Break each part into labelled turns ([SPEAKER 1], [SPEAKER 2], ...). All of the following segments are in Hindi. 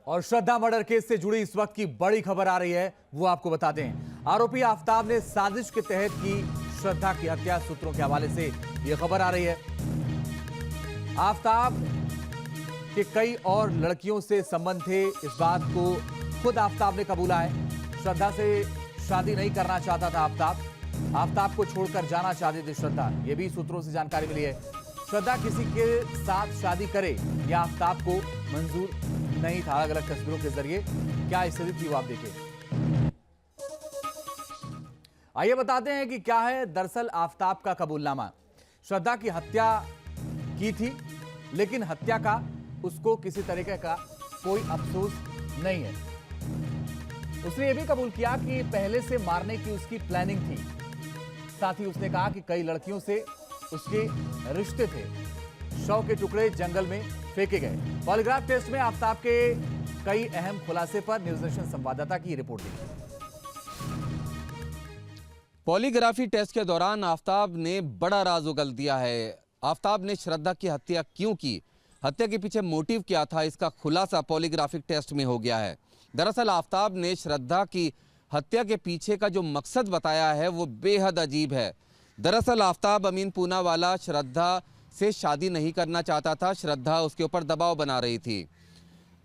[SPEAKER 1] और श्रद्धा मर्डर केस से जुड़ी इस वक्त की बड़ी खबर आ रही है, वो आपको बताते हैं। आरोपी आफताब ने साजिश के तहत की श्रद्धा की हत्या। सूत्रों के हवाले से यह खबर आ रही है। आफताब के कई और लड़कियों से संबंध थे, इस बात को खुद आफताब ने कबूला है। श्रद्धा से शादी नहीं करना चाहता था आफताब को छोड़कर जाना चाहती थी श्रद्धा, यह भी सूत्रों से जानकारी मिली है। श्रद्धा किसी के साथ शादी करे या आफताब को मंजूर नहीं था। अलग अलग तस्वीरों के जरिए क्या स्थिति थी वो आप देखिए। आइए बताते हैं कि क्या है दरअसल आफताब का कबूलनामा। श्रद्धा की हत्या की थी, लेकिन हत्या का उसको किसी तरीके का कोई अफसोस नहीं है। उसने यह भी कबूल किया कि पहले से मारने की उसकी प्लानिंग थी। साथ ही उसने कहा कि कई लड़कियों से उसके रिश्ते थे। शव के टुकड़े जंगल में फेंके गए। पॉलीग्राफ टेस्ट में आफताब के कई अहम खुलासे पर न्यूज नेशन संवाददाता की रिपोर्ट देखिए।
[SPEAKER 2] पॉलीग्राफी टेस्ट के दौरान आफताब ने बड़ा राज उगल दिया है। आफताब ने श्रद्धा की हत्या क्यों की, हत्या के पीछे मोटिव क्या था, इसका खुलासा पॉलीग्राफिक टेस्ट में हो गया है। दरअसल आफताब ने श्रद्धा की हत्या के पीछे का जो मकसद बताया है वो बेहद अजीब है। दरअसल आफताब अमीन पूनावाला श्रद्धा से शादी नहीं करना चाहता था। श्रद्धा उसके ऊपर दबाव बना रही थी,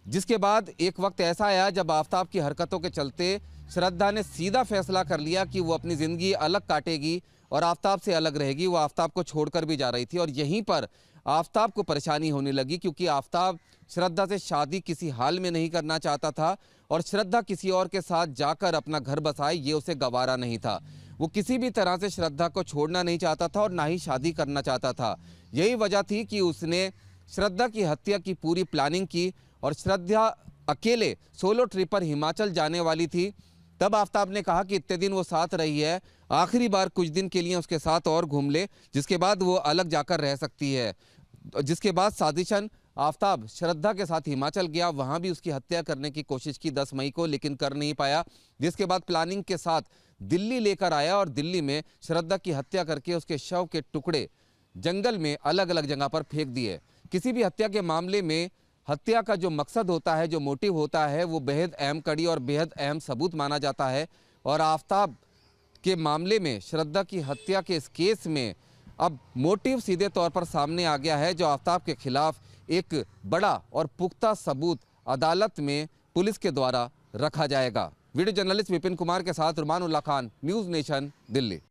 [SPEAKER 2] जिसके बाद एक वक्त ऐसा आया जब आफताब की हरकतों के चलते श्रद्धा ने सीधा फैसला कर लिया कि वो अपनी ज़िंदगी अलग काटेगी और आफताब से अलग रहेगी। वो आफताब को छोड़कर भी जा रही थी और यहीं पर आफताब को परेशानी होने लगी, क्योंकि आफताब श्रद्धा से शादी किसी हाल में नहीं करना चाहता था और श्रद्धा किसी और के साथ जाकर अपना घर बसाए ये उसे गवारा नहीं था। वो किसी भी तरह से श्रद्धा को छोड़ना नहीं चाहता था और ना ही शादी करना चाहता था। यही वजह थी कि उसने श्रद्धा की हत्या की पूरी प्लानिंग की और श्रद्धा अकेले सोलो ट्रिप पर हिमाचल जाने वाली थी। तब आफताब ने कहा कि इतने दिन वो साथ रही है, आखिरी बार कुछ दिन के लिए उसके साथ और घूम ले, जिसके बाद वो अलग जाकर रह सकती है। जिसके बाद साजिशन आफताब श्रद्धा के साथ हिमाचल गया, वहां भी उसकी हत्या करने की कोशिश की 10 मई को, लेकिन कर नहीं पाया। जिसके बाद प्लानिंग के साथ दिल्ली लेकर आया और दिल्ली में श्रद्धा की हत्या करके उसके शव के टुकड़े जंगल में अलग अलग जगह पर फेंक दिए। किसी भी हत्या के मामले में हत्या का जो मकसद होता है, जो मोटिव होता है, वो बेहद अहम कड़ी और बेहद अहम सबूत माना जाता है। और आफताब के मामले में, श्रद्धा की हत्या के इस केस में अब मोटिव सीधे तौर पर सामने आ गया है, जो आफताब के खिलाफ एक बड़ा और पुख्ता सबूत अदालत में पुलिस के द्वारा रखा जाएगा। वीडियो जर्नलिस्ट विपिन कुमार के साथ रुमान उल्लाह खान, न्यूज़ नेशन, दिल्ली।